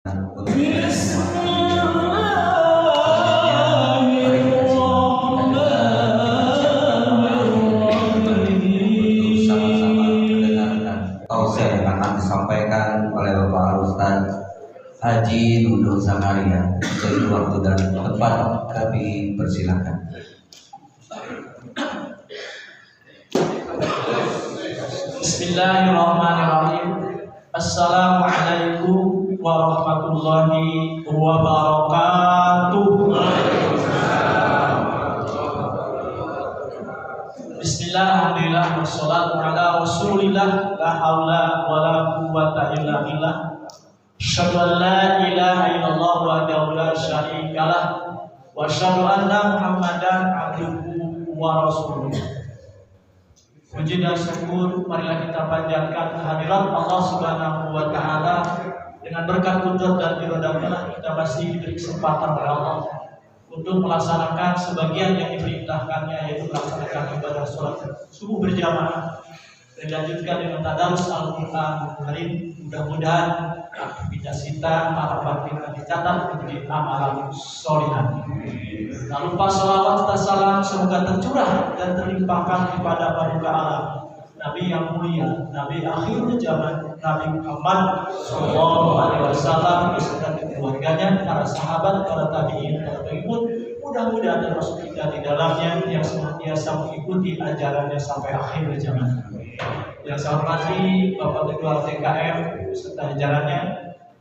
Tausiah yang akan disampaikan oleh Bapak Ustaz Haji Nudul Zakaria. Dari waktu dan tempat kami persilakan. Bismillahirrahmanirrahim. Assalamualaikum warahmatullahi wabarakatuh. Bismillahirrahmanirrahim. Wassalatu ala rasulillah. La haula wa la quwwata illa billah. Asyhadu an la ilaha illallah wahdahu la syarikalah wa asyhadu anna Muhammadan abduhu wa rasuluh. Puji dan syukur marilah kita panjatkan kehadirat Allah Subhanahu wa taala. Dengan berkat kudrat dan iradahnya kita masih diberi kesempatan oleh Allah untuk melaksanakan sebagian yang diperintahkannya, yaitu melaksanakan ibadah sholat subuh berjamaah dan dilanjutkan dengan tadarus Al-Quran Karim. Mudah-mudahan aktivitas kita para batin dicatat menjadi amalan sholihan. Tak lupa salawat dan salam semoga tercurah dan terlimpahkan kepada paduka alam, Nabi yang mulia, Nabi akhir zaman, Nabi Muhammad SAW beserta keluarganya, para sahabat, para tabi'in, para pengikut. Mudah-mudahan termasuk kita di dalamnya yang senantiasa mengikuti ajarannya sampai akhir zaman. Yang saya hormati Bapak Ketua TKM beserta jajarannya,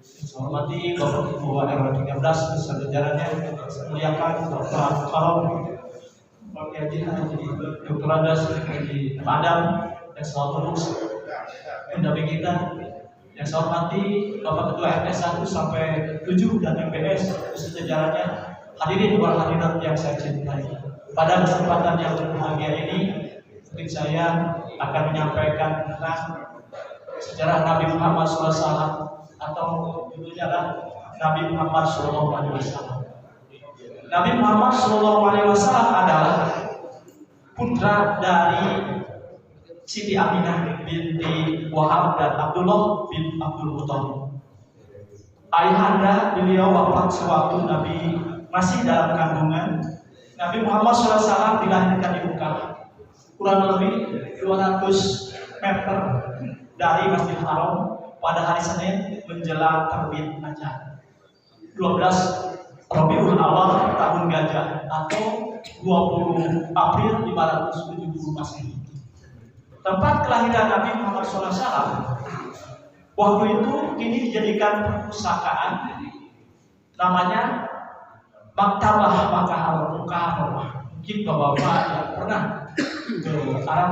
yang saya hormati Bapak Ketua RW 13 beserta jajarannya, yang saya muliakan Bapak Karom, Pak Haji Dr. Andas di Padang, yang selalu terus mendampingi kita. Yang saya hormati Bapak Ketua RT 1 sampai 7 dan MPS beserta jajarannya, hadirin wal hadirat yang saya cintai. Pada kesempatan yang berbahagia ini, mungkin saya akan menyampaikan tentang sejarah Nabi Muhammad SAW, atau judulnya adalah Nabi Muhammad SAW. Nabi Muhammad SAW adalah putra dari Siti Aminah binti Wahab dan Abdullah bin Abdul Muthalib. Ayahanda beliau wafat sewaktu Nabi masih dalam kandungan. Nabi Muhammad SAW dilahirkan di Mekah, kurang lebih 200 meter dari Masjidil Haram pada hari Senin menjelang terbit fajar 12 Rabiul Awal tahun Gajah atau 20 April 570 Masehi. Tempat kelahiran Nabi Muhammad SAW waktu itu kini dijadikan perpustakaan, namanya Maktabah Makkah Al-Mukarramah. Mungkin bapak-bapak yang pernah ke Arab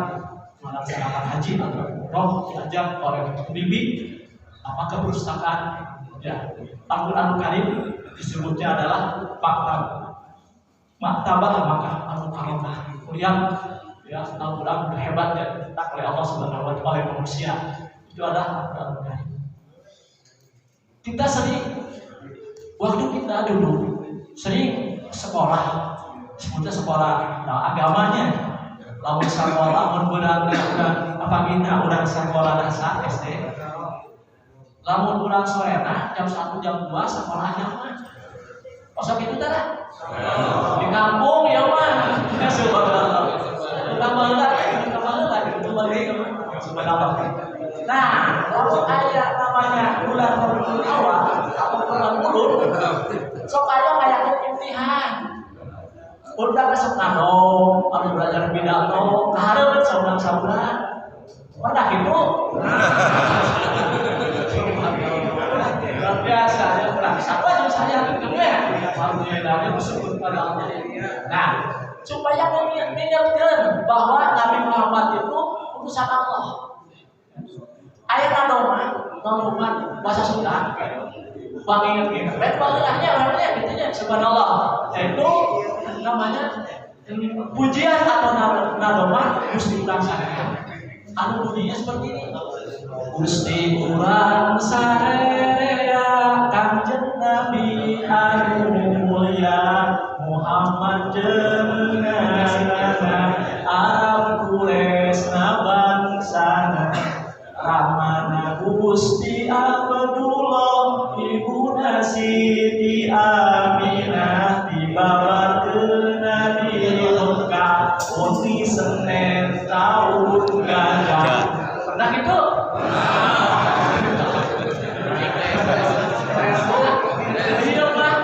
melaksanakan haji atau umroh diajak oleh pembimbing, maka perpustakaan ya Al-Quran Karim disebutnya adalah Maktabah Makkah Al-Mukarramah. Kemudian ya Al-Quran hebat dan dicetak oleh Allah Subhanahu wa taala oleh manusia. Itu adalah Al-Quran Karim. Kita sering waktu kita dulu sering sekolah, sebutnya sekolah agamanya. Lamun sekolah, lamun budak apa kita udah sekolah dasar SD. Lamun budak sorena jam 1 jam 2 sekolahnya mah. Osok itu tara. Di kampung ya mah. Subhanallah. Bukan malah itu balik subhanallah. Nah, kalau ada namanya bulan Rabiul Awal atau bulan Ulul, sok aya kayak imtihan. Udah besok nano, harus belajar pidato, harus saudara-saudara. Pernah gitu? Luar biasa, ya pernah. Siapa yang saya gitu ya? Alhamdulillah, bersyukur pada Allah. Nah, supaya mengingatkan bahwa Nabi Muhammad itu utusan Allah. Ayat nadoman bahasa Sunda. Bangingat-ingat, baik banginatnya orangnya gitu ya, subhanallah. Yaitu namanya pujian atau nadoman Gusti Urang Sarerea. Anu bunyinya seperti ini. Gusti Urang Sarerea Kanjeng Nabi anu mulia Muhammad jenengan Arab Quraisy bangsana Ramana Gusti Abdullah ibuna Siti Aminah dibawakeun Nabi Mekah undi Senin tahun gajah. Nah gitu. Iya Pak.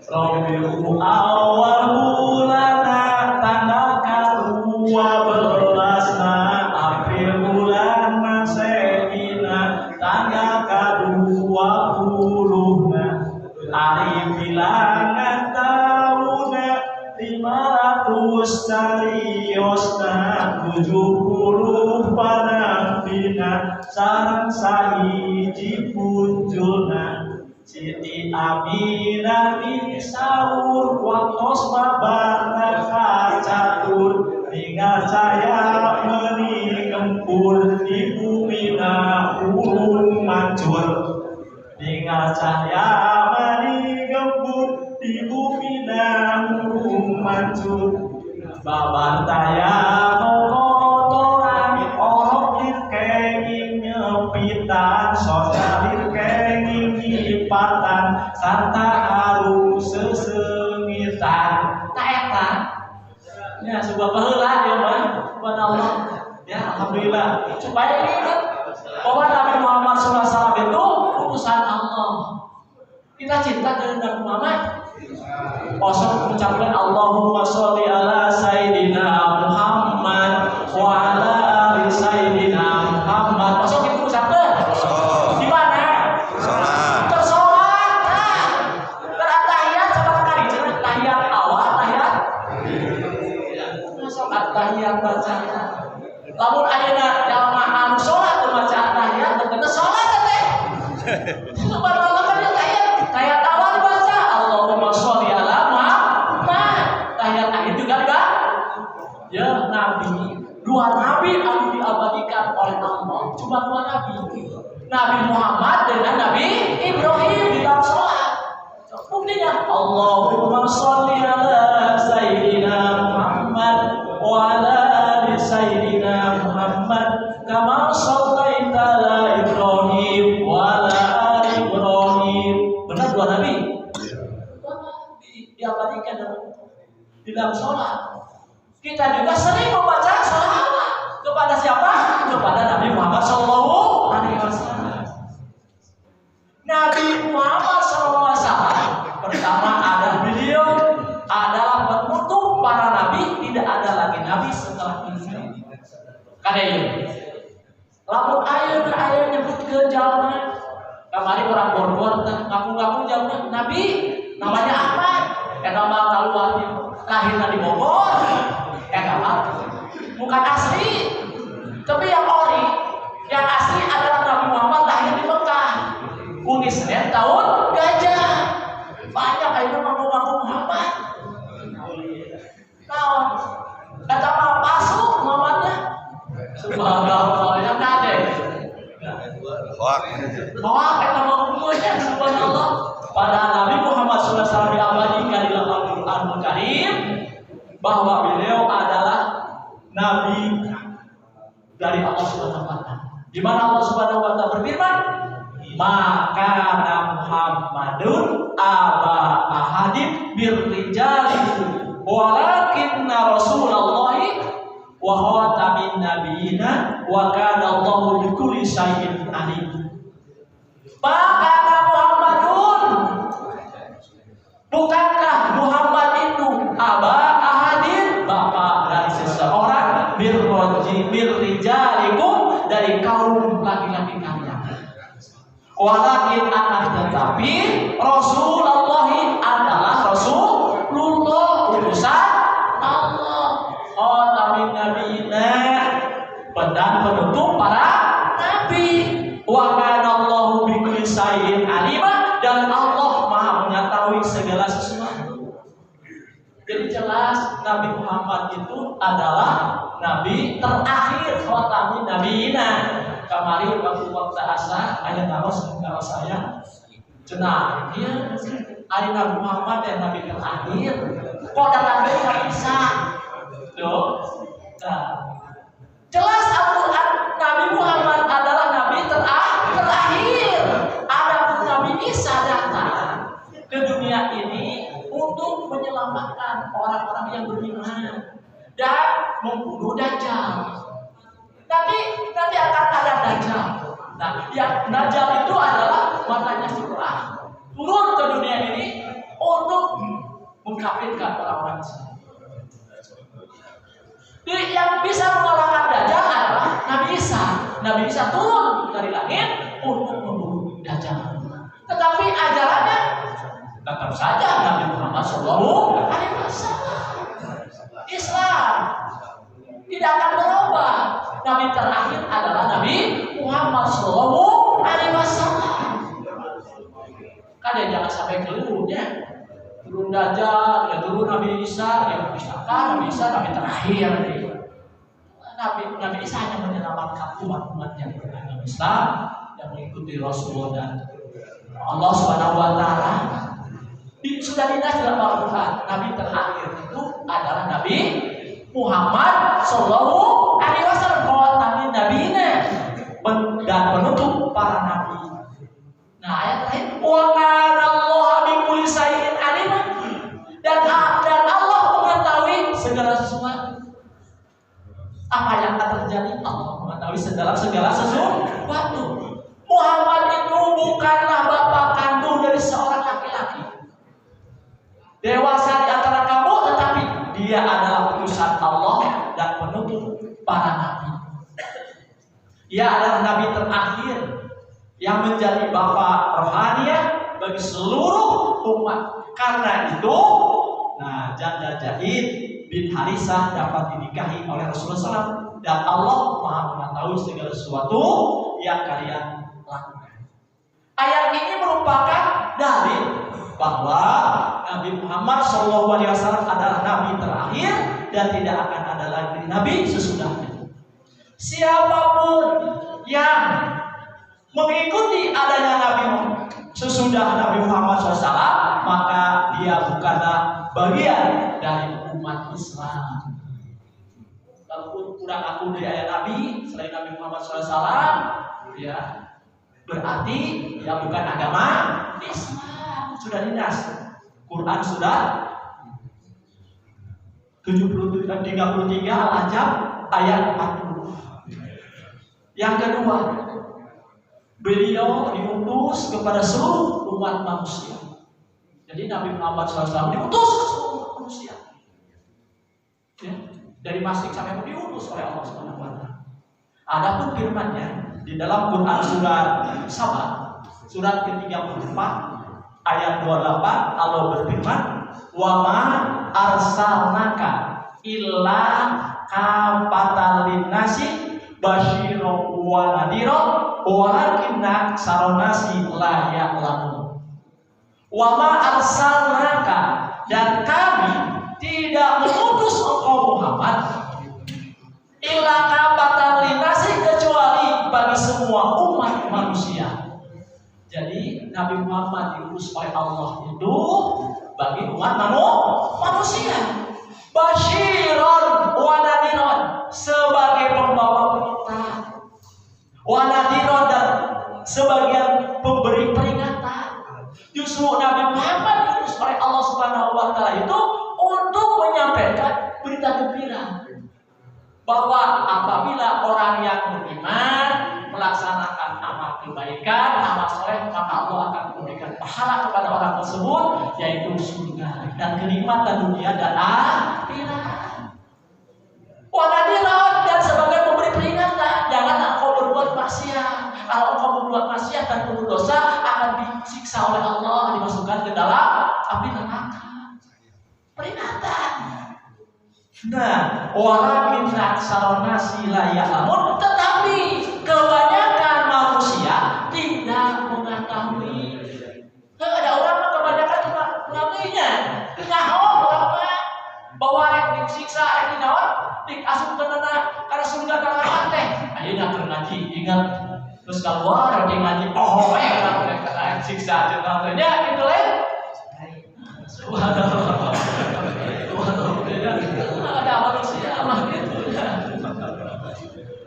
Rabiul awal bulana tanggal ke-12 April bulan Masehina tanggal ke-20 hari bilangan tahun 500 cariosna 70 panambina sareng sahiji punjulna Siti Aminah di sahur waktos babana kacatur tinggal saya meni gempur di bumi ulun mancur tinggal saya meni gempur di bumi ulun mancur babantaya motoran orok kenging nyepitan socalir kenging nyipatan sarta harum sesengitan taetan ya sebuah baheula ya mah subhanallah ya alhamdulillah supaya ingat bahwa Nabi Muhammad SAW itu utusan Allah. Kita cinta dengan Nabi Muhammad. Osok mengucapkan Allahumma sholli ala Sayyidina Muhammad wa ala ali Sayyidina Muhammad. Osok itu ucapkan. Di mana? Tersolat. Beratahiyat sama kali jangan tahiyat awal, tahiyat. Masuk tahiyat bacaan. Lamun ayeuna jamaah anu salat baca tahiyat terkena salat teh. Subhanallah kan tahiyat awal dibaca Allahumma sholli ala Muhammad. Tahiyat akhir juga enggak? Ya Nabi, dua Nabi anu diabadikan oleh Allah. Cuma dua Nabi. Nabi Muhammad dengan Nabi Ibrahim di dalam salat. Buktinya Allahumma sholli ala Sayyidina Muhammad wa ala ali Sayyidina Muhammad kama shallaita ala Ibrahim wa ala ali Ibrahim. Benar dua Nabi? Diabadikan di dalam sholat. Kita juga sering membaca sholawat kepada siapa? Kepada Nabi Muhammad SAW. Nabi Muhammad SAW pertama ada beliau adalah penutup para nabi, tidak ada lagi nabi setelah ini. Kada ini. Lamun ayeuna nyebutkeun jalma kamari orang Bogor ngaku-ngaku jalma nabi namanya Ahmad. Eta mah kaluar lahirna di Bogor. Eta mah bukan asli. Tapi yang ori, yang asli adalah Nabi Muhammad lahir di Mekah. Uni Senin tahun gajah. Banyak ayeuna ngaku-ngaku Muhammad. Naon? Eta mah palsu Muhammadnya. Subhanallah yang kade. Hoak eta mah hukumnya subhanallah. Padahal Nabi Muhammad SAW diabadikan di dalam Al-Quranul Karim bahwa beliau adalah Nabi dari Allah Subhanahu Wa Taala. Di mana Allah Subhanahu Wa Taala berfirman, maka Muhammadun aba ahadin birrijalikum walakinna Rasulullahi wa khatamin nabiyina wa kana Allahu bikulli syai'in alim. Maka Muhammadun, bukankah Muhammad itu aba ahadin bapak dari seseorang birrijalikum dari kaum laki-laki kalian. Walakin akan tetapi Rasulullah adalah Rasulullah utusan Allah. Khatamin nabiyina dan penutup para nabi. Wa kana Allahu bikulli syai'in alima dan Allah Maha mengetahui segala sesuatu. Jadi jelas Nabi Muhammad itu adalah nabi terakhir khatamin nabiyina. Kamari waktu asar ayat naros kalau saya cenah dia ari Nabi Muhammad dan nabi terakhir kok datang dari bisa tuh jelas Al-Quran Nabi Muhammad adalah nabi terakhir. Adapun Nabi Nabi Isa datang ke dunia ini untuk menyelamatkan orang-orang yang beriman dan membunuh Dajjal. Tapi nanti akan ada Dajjal. Nah, yang Dajjal itu adalah matanya surah turun ke dunia ini untuk mengkafirkan orang-orang Islam. Jadi yang bisa mengalahkan Dajjal adalah Nabi Isa. Nabi Isa turun dari langit untuk membunuh Dajjal. Tetapi ajarannya tetap saja Nabi Muhammad SAW. Islam tidak akan berubah. Nabi terakhir adalah Nabi Muhammad SAW. Kan jangan sampai kelirunya. Turun Dajjal, ya turun Nabi Isa, ya Nabi Isa Nabi terakhir. Nabi Isa hanya menyelamatkan umat-umat yang beragama Islam yang mengikuti Rasulullah dan Allah Subhanahu wa taala. Sudah dinas dalam Al-Quran, Nabi terakhir itu adalah Nabi Muhammad Sallallahu Alaihi Wasallam. Nabi-nabinya dan penutup para nabi. Nah, ayat lain, wa kana Allah bikulli syai'in alim, dan Allah mengetahui segala sesuatu. Apa yang akan terjadi? Allah mengetahui segala sesuatu. Muhammad itu bukanlah bapak kandung dari seorang laki-laki dewasa di antara kamu, tetapi dia adalah utusan Allah dan penutup para nabi. Dia adalah nabi terakhir yang menjadi bapak rohaniah bagi seluruh umat. Karena itu, nah, janda Jahid bin Harisah dapat dinikahi oleh Rasulullah SAW, dan Allah Maha mengetahui segala sesuatu yang kalian lakukan. Ayat ini merupakan dalil bahwa Nabi Muhammad SAW adalah Nabi terakhir dan tidak akan ada lagi Nabi sesudahnya. Siapapun yang mengikuti adanya Nabi sesudah Nabi Muhammad SAW, maka dia bukanlah bagian dari umat Islam. Walaupun kurang aku dari ayat Nabi selain Nabi Muhammad SAW, ya berarti dia bukan agama Islam. Sudah dinas. Quran sudah 33 Al-Ahzab ayat 40. Yang kedua, beliau diutus kepada seluruh umat manusia. Jadi Nabi Muhammad SAW diutus ke seluruh umat manusia. Ya, dari masing sampai diutus oleh Allah Subhanahu wa taala. Adapun firman-Nya di dalam Quran surat Saba, surat ke-34 ayat 28, Allah berfirman, "Wa ma arsalnaka illa kafatan linnasi basyiran wa nadhira walakinna aktsara nasi la ya'lamun." Wa ma arsalnaka, dan kami tidak mengutus engkau Muhammad illa kafatan linnasi, kecuali bagi semua umat manusia. Jadi Nabi Muhammad diutus oleh Allah itu bagi umat manusia. Basyiran wa nadhiran, sebagai pembawa berita, wa nadhiran, dan sebagai pemberi peringatan. Justru Nabi Muhammad diutus oleh Allah Subhanahu wa taala itu untuk menyampaikan berita gembira bahwa apabila orang yang beriman melaksanakan amal kebaikan, amal soleh, maka Allah akan memberikan pahala kepada orang tersebut, yaitu surga dan kenikmatan dunia dan akhirat. Wanadiran, dan sebagai pemberi peringatan, jangan engkau berbuat maksiat. Kalau engkau berbuat maksiat dan berbuat dosa, akan disiksa oleh Allah, dimasukkan ke dalam api neraka. Peringatan. Nah, walakin aktsara nasi la ya'lamun, tetapi kebanyakan manusia tidak mengetahui. Ada orang kebanyakan cuma mengakuinya, nyaho bahwa rek disiksa, rek dinaon, diasupkeun kana surga kana teh. Ayeuna keur ngaji, ingat terus keluar rek ngaji, oh rek kana siksa jeung nya kitu lain. Subhanallah. Ada manusia mah gitu.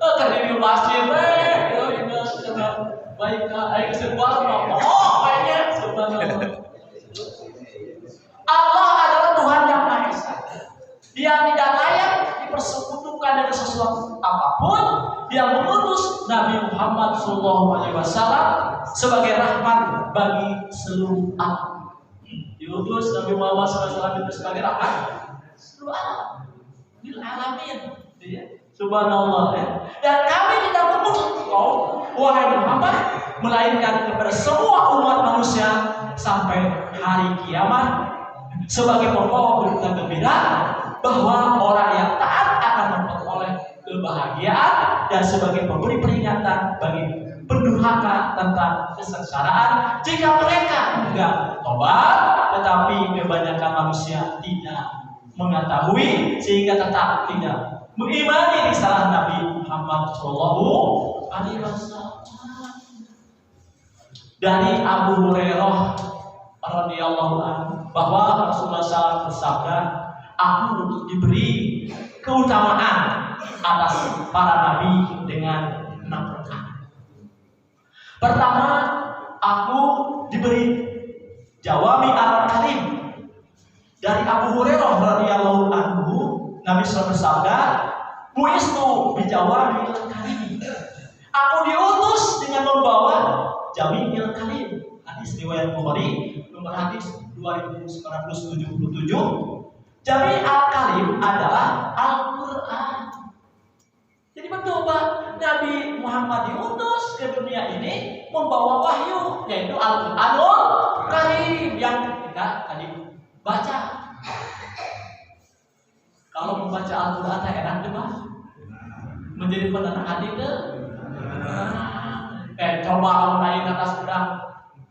Tadi di masjid baik aing sebuah oh kayaknya Allah adalah Tuhan yang Maha Esa. Dia tidak layak dipersekutukan dengan sesuatu apapun. Dia mengutus Nabi Muhammad SAW sebagai rahmat bagi seluruh alam. Diutus Nabi Muhammad SAW itu sebagai rahmat seluruh alam. Lil alamin. Subhanallah ya. Dan kami tidak mengutus engkau, wahai Muhammad, melainkan kepada semua umat manusia sampai hari kiamat sebagai pembawa berita gembira bahwa orang yang taat akan memperoleh kebahagiaan dan sebagai pemberi peringatan bagi pendurhaka tentang kesengsaraan jika mereka enggak tobat. Tetapi kebanyakan manusia tidak mengetahui sehingga tetap tidak mengimani risalah Nabi Muhammad SAW. Dari Abu Hurairah radhiyallahu anhu bahwa Rasulullah SAW bersabda, aku diberi keutamaan atas para nabi dengan 6 perkara. Pertama, aku diberi jawami al-kalim. Dari Abu Hurairah radhiyallahu anhu, Nabi SAW bersabda, buistu bijawami al-kalim. Aku diutus dengan membawa jawami'il kalim. Hadis riwayat Bukhari, nomor hadis 2977. Jami al-kalim adalah Al-Quran. Jadi betul Pak, Nabi Muhammad diutus ke dunia ini membawa wahyu, yaitu Al-Quranul Karim yang kita tadi baca. Kalau membaca Al-Quran enak tuh Pak, menjadi penenang hati tuh. Coba kalau naik atas udang,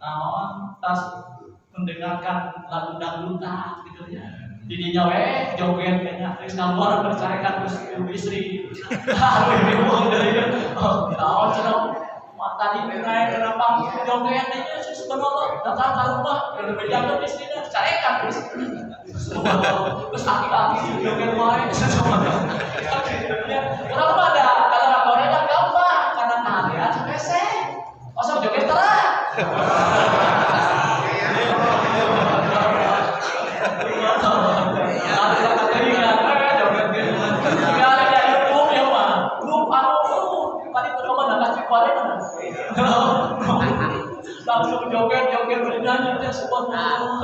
atas mendengarkan lagu dangdutan gitu ya. Didinya joget kayaknya terus keluar bercarikan istri. Lalu ini mau dari mata di naik kenapa joget aja sih sebenarnya datang ke rumah udah berjalan istrinya carikan terus. Terus aki-aki joget wae kenapa ada kalau Korea kan gampang karena kalian spesifik. Masa joget terang. Langsung joget bernyanyi teh subhanallah.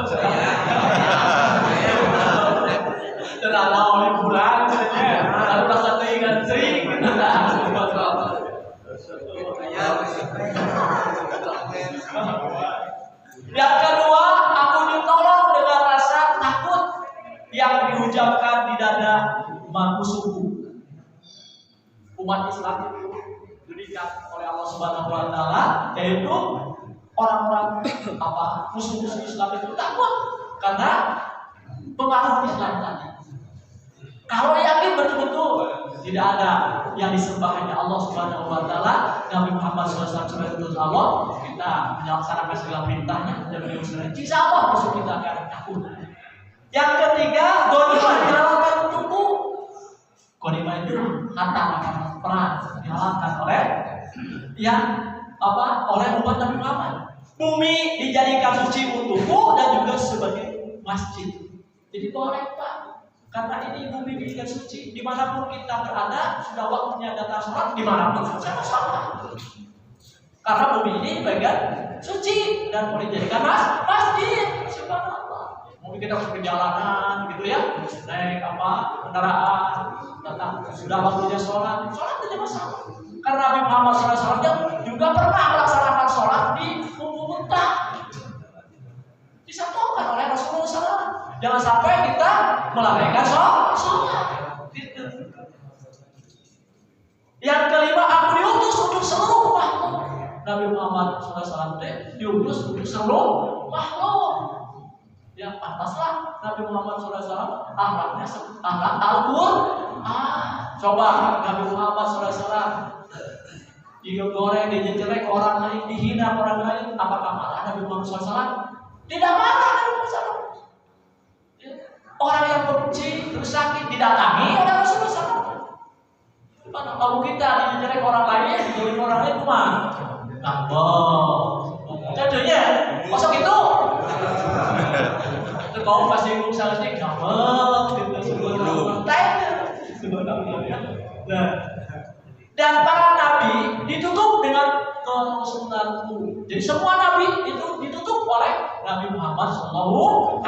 Terlalu oleh bulan lalu rasa teringat sering. Yang kedua, aku ditolong dengan rasa takut yang diucapkan di dada musuhku. Umat Islam itu diberikan oleh Allah Subhanahu wa taala, yaitu orang-orang musuh-musuh Islam itu takut karena pengaruh Islam tadi. Kalau yakin betul-betul tidak ada yang disembah hanya Allah Subhanahu wa taala, Nabi Muhammad SAW sebagai utusan Allah, kita melaksanakan segala perintahnya dan beriman. Insya Allah musuh kita akan takut. Yang ketiga, ghanimah dihalalkan untukku. Ghanimah itu harta perang dihalalkan oleh oleh umat Nabi Muhammad. Bumi dijadikan suci untukku dan juga sebagai masjid. Jadi boleh Pak. Karena ini bumi dijadikan suci, dimanapun kita berada, sudah waktunya datang sholat, dimanapun saja sholat. Karena bumi ini bagian suci dan boleh dijadikan masjid. Subhanallah. Mungkin kita harus perjalanan, gitu ya, naik kendaraan, datang sudah waktunya sholat saja masalah. Karena Nabi Muhammad SAW juga pernah melaksanakan sholat di Bukit Muntah. Disatukan oleh Rasulullah SAW. Jangan sampai kita melalaikan sholat. Yang kelima, aku diutus untuk seluruh makhluk. Nabi Muhammad SAW diutus untuk seluruh makhluk. Yang pantaslah Nabi Muhammad SAW akhlaknya akhlak Al-Quran. Coba Nabi Muhammad SAW digoreng, dijelek orang lain, dihina orang lain, apakah marah Nabi Muhammad SAW? Tidak marah Nabi Muhammad SAW. Orang yang benci, terus sakit, didatangi oleh Rasulullah SAW. Kalau kita dijelek orang lain, dijolimi orang lain, kemana? Allah. Jadinya, masuk itu Kau pasti ngusah sih ngambek gitu sebelum Nah, dan para nabi ditutup dengan kesunnatanku. Jadi semua nabi itu ditutup oleh Nabi Muhammad SAW.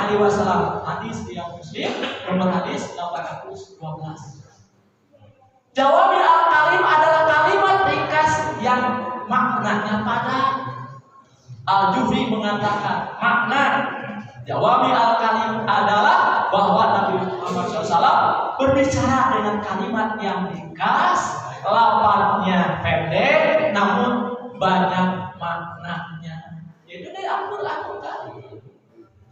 Hadis yang Muslim nomor hadis 812. Jawami al-kalim adalah kalimat ringkas yang maknanya padat. Al-Jufri mengatakan makna Jawami al-kalim adalah bahwa Nabi Muhammad SAW berbicara dengan kalimat yang ringkas, lafaznya pendek, namun banyak maknanya. Itu dari Al-Quran tadi.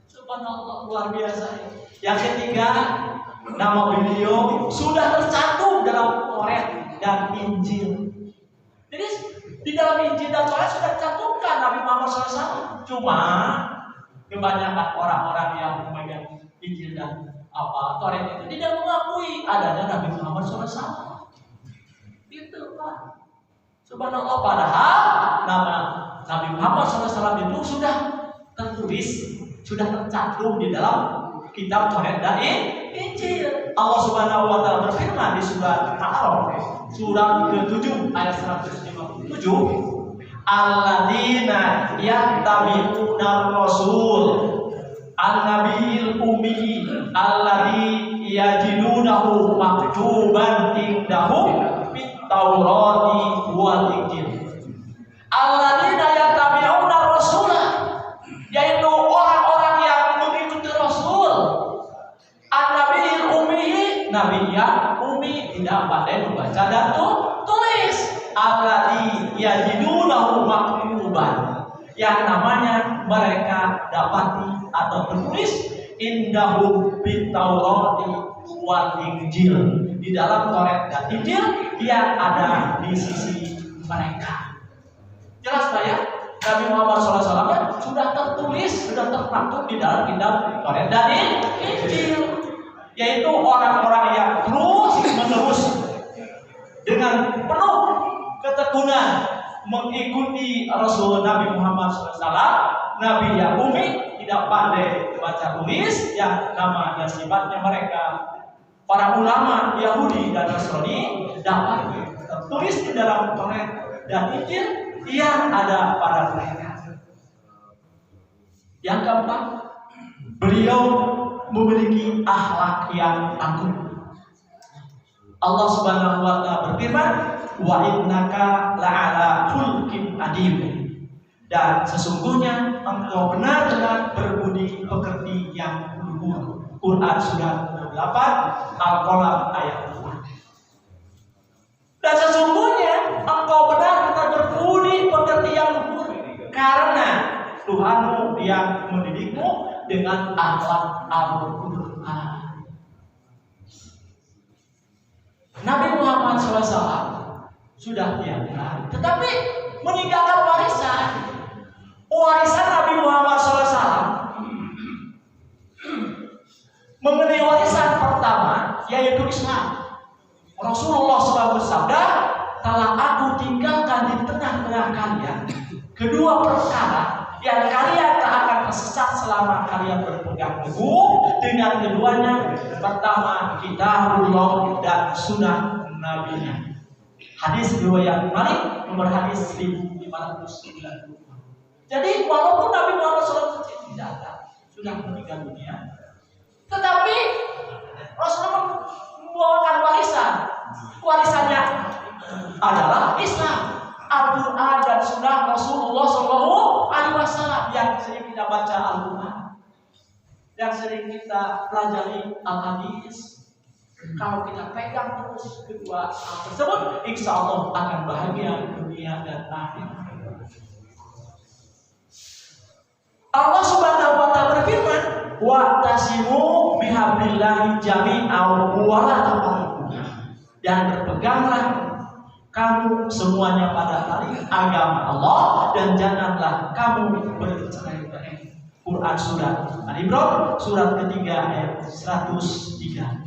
Subhanallah, luar biasa. Yang ketiga, nama beliau sudah tercantum dalam Taurat dan Injil. Jadi di dalam Injil dan Taurat sudah dicantumkan Nabi Muhammad SAW. Cuma kebanyakan orang-orang yang memegang Injil dan Taurat itu tidak mengakui adanya Nabi Muhammad SAW. Itu Pak. Subhanallah, padahal nama Nabi Muhammad SAW itu sudah tertulis, sudah tercantum di dalam kitab Taurat dan Injil. Allah Subhanahu wa taala berfirman di surat Al-A'raf surat ke-7 ayat 157, alladzina yattabi'una rasul an-nabiyil ummi alladzi yajidunahu maktuban indahum fit taurati wal injil. Alladzina yattabi'una rasul, yaitu orang-orang yang mengikuti rasul an-nabiyil ummi, nabi yang ummi, tidak pandai membaca dan tulis. Alladzi yajidunahu maktuban, yang namanya mereka dapati atau tertulis indahum bit taurati wal injil, di dalam Taurat dan Injil yang ada di sisi mereka. Jelas tak ya? Nabi Muhammad SAW sudah tertulis, sudah tercantum di dalam kitab Taurat dan Injil, yaitu orang-orang yang terus menerus dengan penuh ketekunan mengikuti Rasul Nabi Muhammad SAW, Nabi yang ummi, tidak pandai baca tulis, yang nama dan sifatnya mereka para ulama Yahudi dan Nasrani dapat tertulis di dalam Taurat dan Injil yang ada pada mereka. Yang keempat, beliau memiliki akhlak yang angkuh. Allah Subhanahu wa taala berfirman, wa innaka la'ala khulqin adim, dan sesungguhnya engkau benar-benar berbudi pekerti yang luhur. Quran surat 8 Al-Qalam ayat 4. Dan sesungguhnya engkau benar-benar berbudi pekerti yang luhur karena Tuhanmu yang mendidikmu dengan akhlak Al-Quran. Nabi Muhammad SAW sudah diangkat, tetapi meninggalkan warisan. Warisan Nabi Muhammad SAW mengenai warisan pertama yaitu Islam. Rasulullah SAW bersabda, telah aku tinggalkan di tengah-tengah kalian kedua perkara yang kalian tak akan tersesat selama kalian berpegang teguh dengan keduanya. Pertama, kitabullah dan sunnah nabinya. Hadis riwayat Malik nomor hadis 1590. Jadi walaupun Nabi Muhammad SAW tidak ada, sudah meninggal dunia, tetapi Rasulullah membawakan warisan. Warisannya adalah Islam, Al-Quran dan sunnah Rasulullah SAW yang sering kita baca Al-Quran, yang sering kita pelajari Al-Hadis. Kalau kita pegang terus kedua hal tersebut, insya Allah akan bahagia dunia dan akhirat. Allah Subhanahu wa taala berfirman, wa tasimu bihablillahi jami'an wa la tafarraqu, dan berpeganglah kamu semuanya pada tali agama Allah dan janganlah kamu bercerai-berai. Quran surat Al-Imran surat ketiga ayat 103.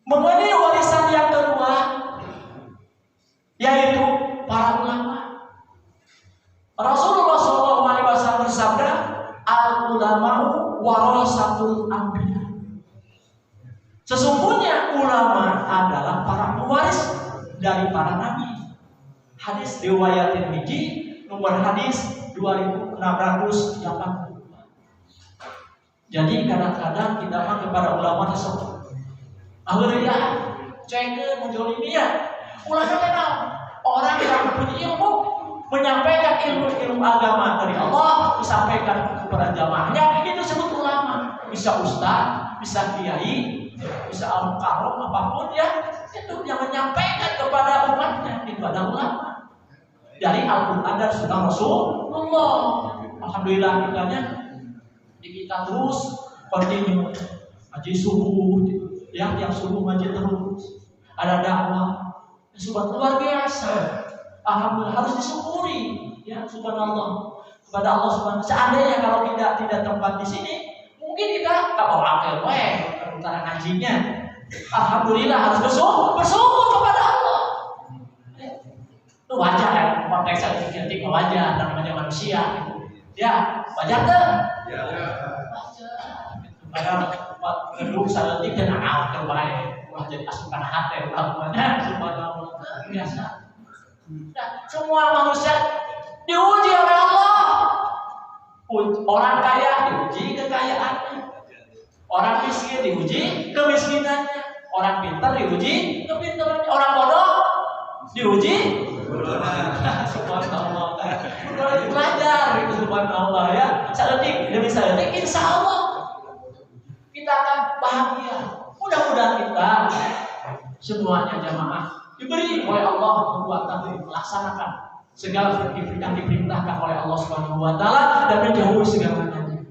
Mengenai warisan yang kedua yaitu para ulama. Rasulullah SAW bersabda, ulama'u warasatul anbiya. Sesungguhnya ulama adalah para pewaris dari para nabi. Hadis riwayat Tirmidzi, nomor hadis 2680. Jadi kadang-kadang kita mah kepada ulama tersebut. Akhirnya cengke muncul ini ya. Ulama memang orang yang punya ilmu, menyampaikan ilmu agama dari Allah, disampaikan kepada jamaahnya, itu disebut ulama. Bisa ustaz, bisa kiai, bisa al-karom, apapun ya, itu yang menyampaikan kepada umatnya, itu adalah ulama. Dari Al-Quran dan Sunnah Rasulullah. Alhamdulillah kita terus continue ngaji subuh, yang subuh ngaji terus. Ada dakwah, subhanallah luar biasa. Alhamdulillah harus disyukuri, ya subhanallah kepada Allah subhanahu. Seandainya kalau tidak tempat di sini, mungkin kita nggak mau akal utara ngajinya. Alhamdulillah harus bersyukur kepada Allah. Itu wajar ya, konteksnya kritik wajar, namanya manusia. Ya, wajar tuh. Ya. Wajar. Karena gedung saeutik dan akal baik. Wah jadi asupan hati namanya subhanallah. Biasa. Nah, semua manusia diuji oleh Allah. Orang kaya diuji kekayaannya, orang miskin diuji kemiskinannya, orang pintar diuji kepintarannya, orang bodoh diuji subhanallah. Kalau belajar itu subhanallah ya, saeutik demi saeutik insya Allah kita akan bahagia. Mudah-mudahan kita semuanya jamaah diberi oleh Allah kekuatan melaksanakan segala yang diperintahkan oleh Allah Subhanahu wa taala dan menjauhi segalanya.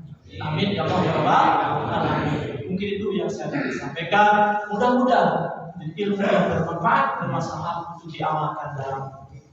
Amin ya Allah ya Rabbal alamin. Mungkin itu yang saya dapat sampaikan. Mudah-mudahan ilmu yang bermanfaat bermanfaat untuk diamalkan dalam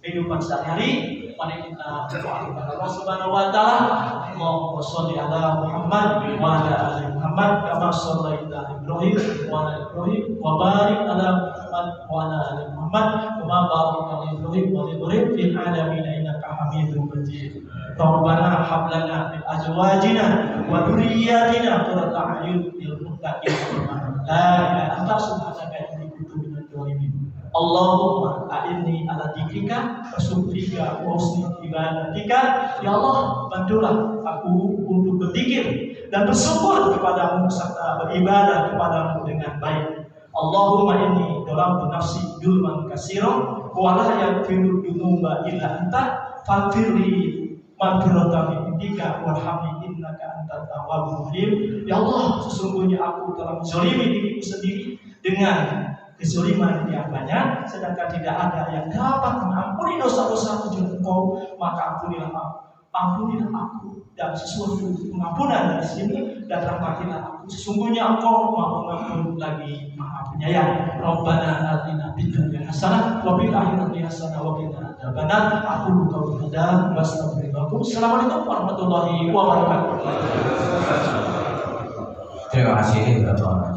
kehidupan sehari-hari. Mari kita berdoa kepada Allah Subhanahu wa taala. Allahumma shalli ala Muhammad wa ala ali Muhammad kama shallaita ala Ibrahim wa ala Ibrahim wa barik ala Muhammad wa ala ali Muhammad kama barakta ala Ibrahim wa ala Ibrahim fil alamin innaka Hamidum Majid. Rabbana hab lana min azwajina wa dhurriyyatina qurrata a'yun lil muttaqin. La ilaha illa subhanaka inni kuntu minadh dhalimin. Allahumma a'inni ala dzikrika wa syukrika wa husni ibadatika. Ya Allah, bantulah aku untuk berzikir dan bersyukur kepadamu serta beribadah kepadamu dengan baik. Allahumma inni dalamtu nafsi dzulman katsiran wa la yaghfiru dzunuba illa anta faghfirli maghfiratan min indika warhamni innaka antat tawwabur rahim. Ya Allah, sesungguhnya aku telah menzalimi diriku sendiri dengan kezaliman yang banyak, sedangkan tidak ada yang dapat mengampuni dosa-dosa kecuali Engkau, maka ampunilah aku dan sesuatu pengampunan dari sini dan rahmatilah aku. Sesungguhnya Engkau Maha Pengampun lagi Maha Penyayang. Rabbana atina fid dunya hasanah wa fil akhirati hasanah wa qina adzabannar. Aku qauli hadza wa astaghfirullaah. Assalamualaikum warahmatullahi wabarakatuh. Terima kasih Bapak.